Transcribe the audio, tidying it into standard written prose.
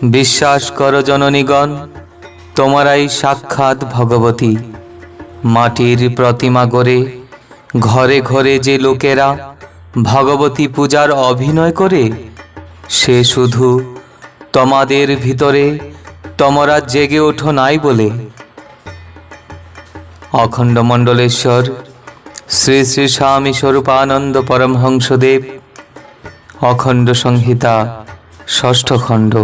বিশ্বাস করো জননীগণ, তোমারাই সাক্ষাৎ ভগবতী। মাটির প্রতিমা গড়ে ঘরে ঘরে যে লোকেরা ভগবতী পূজার অভিনয় করে, সে শুধু তোমাদের ভিতরে তোমরা জেগে ওঠো নাই বলে। অখণ্ড মণ্ডলেশ্বর শ্রী শ্রী স্বামী স্বরূপানন্দ পরমহংসদেব, অখণ্ড সংহিতা, ষষ্ঠ খণ্ড।